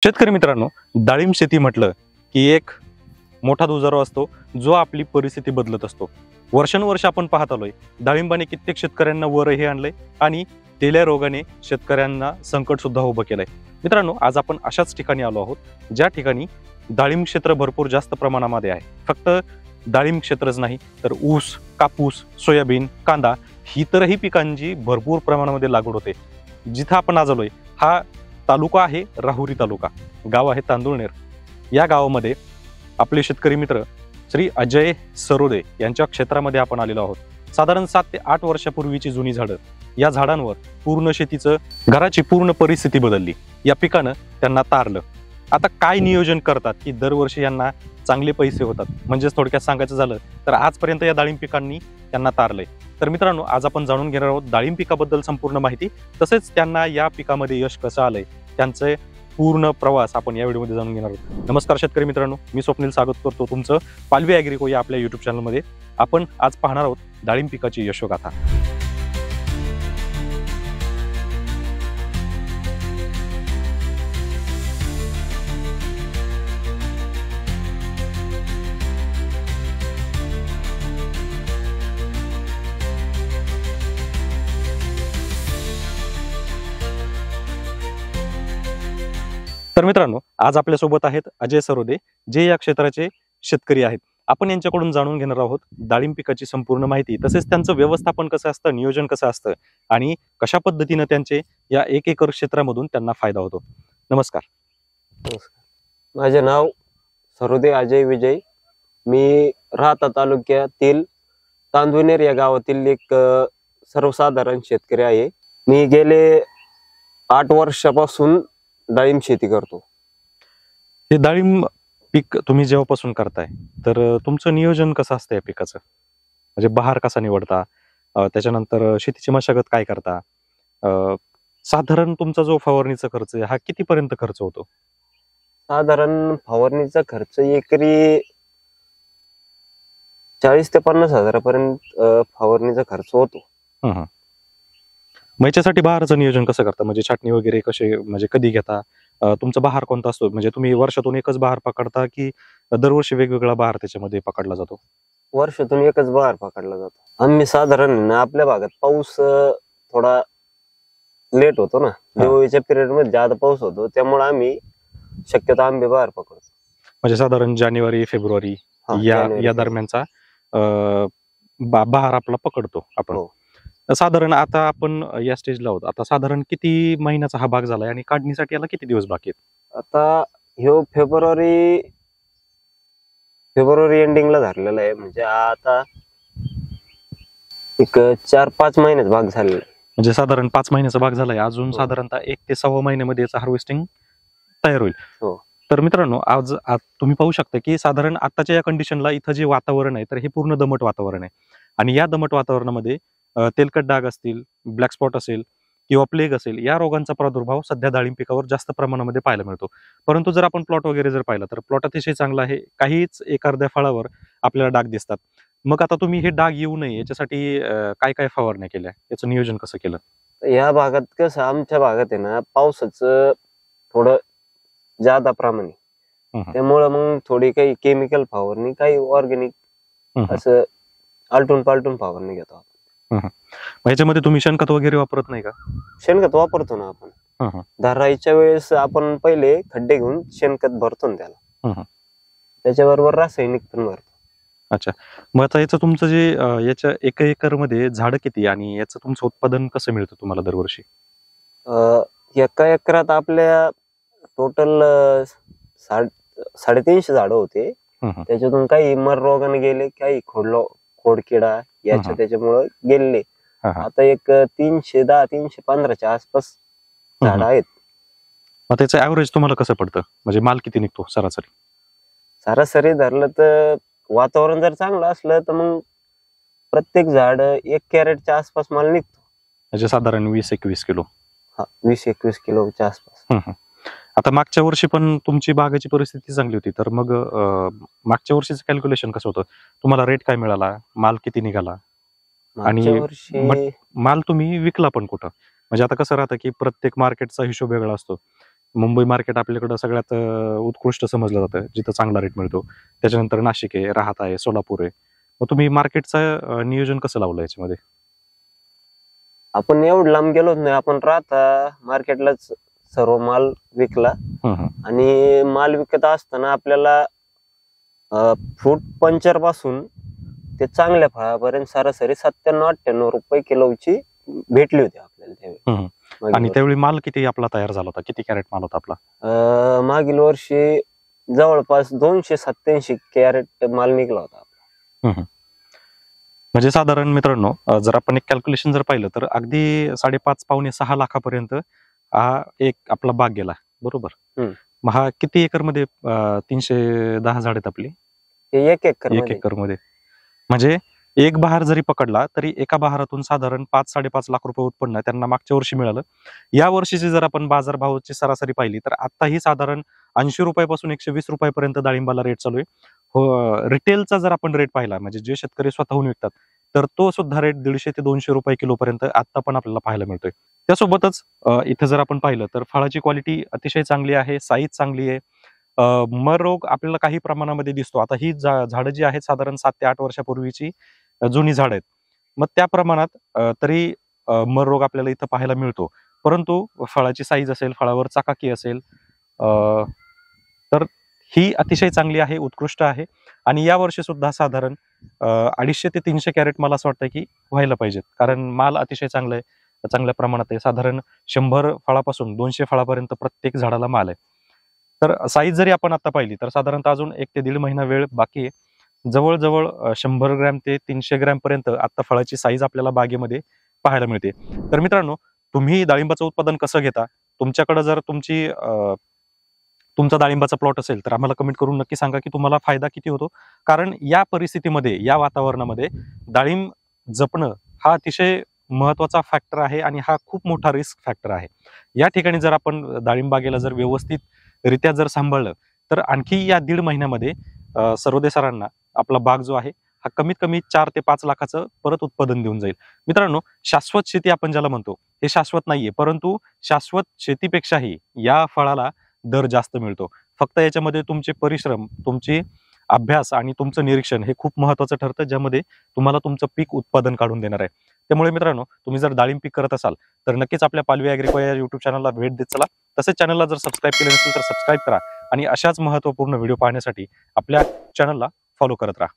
शेतकरी मित्रांनो, डाळिंब शेती म्हटलं की एक मोठा दुजारा असतो जो आपली परिस्थिती बदलत असतो. वर्षानुवर्ष आपण पाहत आलोय डाळिंबाने कित्येक शेतकऱ्यांना वरही आणलंय आणि तेल्या रोगाने शेतकऱ्यांना संकट सुद्धा उभं केलंय. मित्रांनो, आज आपण अशाच ठिकाणी आलो आहोत ज्या ठिकाणी डाळिंब क्षेत्र भरपूर जास्त प्रमाणामध्ये आहे. फक्त डाळिंब क्षेत्रच नाही तर ऊस, कापूस, सोयाबीन, कांदा ही इतरही पिकांची भरपूर प्रमाणामध्ये लागवड होते. जिथं आपण आज आलोय हा तालुका आहे राहुरी तालुका, गाव आहे तांदुळनेर. या गावामध्ये आपले शेतकरी मित्र श्री अजय सरोदे यांच्या क्षेत्रामध्ये आपण आलेलो आहोत. साधारण 7 ते 8 वर्षापूर्वीची जुनी झाडं, या झाडांवर पूर्ण शेतीचं घराची पूर्ण परिस्थिती बदलली. या पिकानं त्यांना तारलं. आता काय नियोजन करतात की दरवर्षी यांना चांगले पैसे होतात, म्हणजेच थोडक्यात सांगायचं झालं तर आजपर्यंत या डाळिंब पिकांनी त्यांना तारलंय. तर मित्रांनो, आज आपण जाणून घेणार आहोत डाळिंब पिकाबद्दल संपूर्ण माहिती, तसेच त्यांना या पिकामध्ये यश कसं आलंय त्यांचे पूर्ण प्रवास आपण या व्हिडिओमध्ये जाणून घेणार आहोत. नमस्कार शेतकरी मित्रांनो, मी स्वप्नील स्वागत करतो तुमचं पालवी ॲग्रिको या आपल्या युट्यूब चॅनलमध्ये. आपण आज पाहणार आहोत डाळिंब पिकाची यशोगाथा. तर मित्रांनो, आज आपल्यासोबत आहेत अजय सरोदे, जे या क्षेत्राचे शेतकरी आहेत. आपण यांच्याकडून जाणून घेणार आहोत डाळिंब पिकाची संपूर्ण माहिती, तसेच त्यांचं व्यवस्थापन कसं असतं, नियोजन कसं असतं आणि कशा पद्धतीनं त्यांचे या 1 एकर क्षेत्रामधून त्यांना फायदा होतो. नमस्कार. माझे नाव सरोदे अजय विजय. मी राहता तालुक्यातील तांदुळनेर या गावातील एक सर्वसाधारण शेतकरी आहे. मी गेले 8 वर्षापासून डाळिंब शेती करतो. हे डाळिंब पीक तुम्ही जेव्हापासून करताय तर तुमचं नियोजन कसं असतं या पिकाचं? म्हणजे बहार कसा निवडता, त्याच्यानंतर शेतीची मशागत काय करता, साधारण तुमचा जो फवारणीचा खर्च आहे हा कितीपर्यंत खर्च होतो? साधारण फवारणीचा खर्च एकरी 40 ते 50 हजारापर्यंत फवारणीचा खर्च होतो. मग याच्यासाठी बहाराचं नियोजन कसं करता? म्हणजे छाटणी वगैरे कसे, म्हणजे कधी घेता, तुमचा बहार कोणता असतो? म्हणजे तुम्ही वर्षातून एकच बहार पकडता की दरवर्षी वेगवेगळा बहार त्याच्यामध्ये पकडला जातो? वर्षातून एकच बहार पकडला जातो. आम्ही साधारण आपल्या भागात पाऊस थोडा लेट होतो ना, दिवाळीच्या पिरियड मध्ये जास्त पाऊस होतो, त्यामुळे आम्ही शक्यतो आंबे बहार पकडतो. म्हणजे साधारण जानेवारी फेब्रुवारी या दरम्यानचा बहार आपला पकडतो आपण. साधारण आता आपण या स्टेजला आहोत, आता साधारण किती महिन्याचा हा भाग झालाय आणि काढणीसाठी याला किती दिवस बाकी आहेत? आता ह्यो फेब्रुवारी एंडिंगला धरलेला आहे. म्हणजे आता एक 4-5 महिन्याचा भाग झालेला आहे. म्हणजे साधारण 5 महिन्याचा भाग झालाय. अजून साधारणतः 1 ते 6 महिन्यामध्ये याचं हार्वेस्टिंग तयार होईल. तर मित्रांनो, आज तुम्ही पाहू शकता की साधारण आताच्या या कंडिशनला इथं जे वातावरण आहे तर हे पूर्ण दमट वातावरण आहे. आणि या दमट वातावरणामध्ये तेलकट डाग असतील, ब्लॅक स्पॉट असेल किंवा प्लेग असेल, या रोगांचा प्रादुर्भाव सध्या डाळिंब पिकावर जास्त प्रमाणामध्ये पाहायला मिळतो. परंतु जर आपण प्लॉट वगैरे जर पाहिला तर प्लॉट अतिशय चांगला आहे. काहीच अर्ध्या फळावर आपल्याला डाग दिसतात. मग आता तुम्ही हे डाग येऊ नये याच्यासाठी काय काय फवारण्या केल्या, याचं नियोजन कसं केलं? या भागात कसं, आमच्या भागात आहे ना पावसाचं थोडं जादा प्रमाण आहे, त्यामुळं मग थोडी काही केमिकल फवारणी, काही ऑर्गॅनिक असं आलटून पालटून फवारणी घेतो. याच्यामध्ये तुम्ही शेणखत वगैरे वापरत नाही का? शेणखत वापरतो ना आपण. धरायच्या वेळेस आपण पहिले खड्डे घेऊन शेणखत भरतो ना त्याला, त्याच्याबरोबर रासायनिक पण भरतो. अच्छा, मग आता याचं तुमचं जे याच्या 1 एकर मध्ये झाड किती आणि याचं तुमचं उत्पादन कसं मिळतं तुम्हाला दरवर्षी? 1 एकरात आपल्या टोटल 350 झाडं होते. त्याच्यातून काही मर रोगाने गेले, काही खोडकिडा याच्या त्याच्यामुळे गेले. आता एक 310-315च्या आसपास झाड आहेत. मग त्याचं ऍव्हरेज तुम्हाला कसं पडतं? म्हणजे माल किती निघतो सरासरी? सरासरी धरलं तर वातावरण जर चांगलं असलं तर मग प्रत्येक झाड 1 कॅरेटच्या आसपास माल निघतो. म्हणजे साधारण 20-21 किलो. 20-21 किलोच्या आसपास. आता मागच्या वर्षी पण तुमची बागाची परिस्थिती चांगली होती, तर मग मागच्या वर्षीचं कॅल्क्युलेशन कसं होतं? तुम्हाला रेट काय मिळाला, माल किती निघाला आणि माल तुम्ही विकला पण कुठं? म्हणजे आता कसं राहतं की प्रत्येक मार्केटचा हिशोब वेगळा असतो. मुंबई मार्केट आपल्याकडं सगळ्यात उत्कृष्ट समजलं जातं, जिथं चांगला रेट मिळतो. त्याच्यानंतर नाशिक आहे, राहाता आहे, सोलापूर आहे. मग तुम्ही मार्केटचं नियोजन कसं लावलं याच्यामध्ये? आपण एवढं लांब गेलोच नाही, आपण राहता मार्केटलाच सर्व माल विकला. आणि माल विकत असताना आपल्याला फ्रूट पंचर पासून ते चांगल्या फळापर्यंत सरासरी 97-98 रुपये किलोची भेटली होती आपल्याला त्यावेळी. आणि त्यावेळी माल किती आपला तयार झाला होता? किती कॅरेट माल होता आपला? मागील वर्षी जवळपास 287 कॅरेट माल निघला होता. म्हणजे साधारण मित्रांनो, जर आपण एक कॅल्क्युलेशन जर पाहिलं तर अगदी 5.5-6 लाखापर्यंत हा एक आपला बाग गेला, बरोबर? मग हा किती एकर मध्ये 310 झाड आहेत आपली? 1 एकर मध्ये. म्हणजे एक बहार जरी पकडला तरी एका बहारातून साधारण 5-5.5 लाख रुपये उत्पन्न त्यांना मागच्या वर्षी मिळालं. या वर्षीची जर आपण बाजारभावाची सरासरी पाहिली तर आताही साधारण 80 रुपयापासून 120 रुपयापर्यंत डाळिंबाला रेट चालू आहे. रिटेलचा जर आपण रेट पाहिला, म्हणजे जे शेतकरी स्वतःहून विकतात, तर तो सुद्धा रेट 150 ते 200 रुपये किलो पर्यंत आता पण आपल्याला पाहायला मिळतोय. त्यासोबतच इथं जर आपण पाहिलं तर फळाची क्वालिटी अतिशय चांगली आहे, साईज चांगली आहे. मर रोग आपल्याला काही प्रमाणामध्ये दिसतो. आता ही झाडं जी आहेत साधारण 7 ते 8 वर्षापूर्वीची जुनी झाड आहेत. मग त्या प्रमाणात तरी मर रोग आपल्याला इथं पाहायला मिळतो. परंतु फळाची साईज असेल, फळावर चकाकी असेल, तर ही अतिशय चांगली आहे, उत्कृष्ट आहे. आणि या वर्षी सुद्धा साधारण 250 ते 300 कॅरेट मला असं वाटतं की व्हायला पाहिजेत, कारण माल अतिशय चांगला आहे, चांगल्या प्रमाणात आहे. साधारण 100 फळापासून 200 फळापर्यंत प्रत्येक झाडाला माल आहे. तर साईज जरी आपण आता पाहिली तर साधारणतः अजून 1 ते 1.5 महिना वेळ बाकी आहे. जवळजवळ 100 ग्रॅम ते 300 ग्रॅम पर्यंत आता फळाची साईज आपल्याला बागेमध्ये पाहायला मिळते. तर मित्रांनो, तुम्ही डाळिंबाचं उत्पादन कसं घेता? तुमच्याकडे जर तुमचा डाळिंबाचा प्लॉट असेल तर आम्हाला कमेंट करून नक्की सांगा की तुम्हाला फायदा किती होतो. कारण या परिस्थितीमध्ये, या वातावरणामध्ये डाळिंब जपणं हा अतिशय महत्वाचा फॅक्टर आहे आणि हा खूप मोठा रिस्क फॅक्टर आहे. या ठिकाणी जर आपण डाळिंब बागेला जर व्यवस्थित रित्या जर सांभाळलं तर आणखी या 1.5 महिन्यामध्ये सर्वोदय सरांना आपला बाग जो आहे हा कमीत कमी 4 ते 5 लाखाचं परत उत्पादन देऊन जाईल. मित्रांनो, शाश्वत शेती आपण ज्याला म्हणतो हे शाश्वत नाहीये, परंतु शाश्वत शेतीपेक्षाही या फळाला दर जास्त मिळतो. फक्त याच्यामध्ये तुमचे परिश्रम, तुमची अभ्यास आणि तुमचं निरीक्षण हे खूप महत्वाचं ठरतं, ज्यामध्ये तुम्हाला तुमचं पीक उत्पादन काढून देणार आहे. त्यामुळे मित्रांनो, तुम्ही जर डाळिंब पीक करत असाल तर नक्कीच आपल्या पालवी ॲग्रिको या युट्यूब चॅनलला भेट देत चला. तसेच चॅनलला जर सबस्क्राईब केले नसेल तर सबस्क्राईब करा आणि अशाच महत्त्वपूर्ण व्हिडिओ पाहण्यासाठी आपल्या चॅनलला फॉलो करत राहा.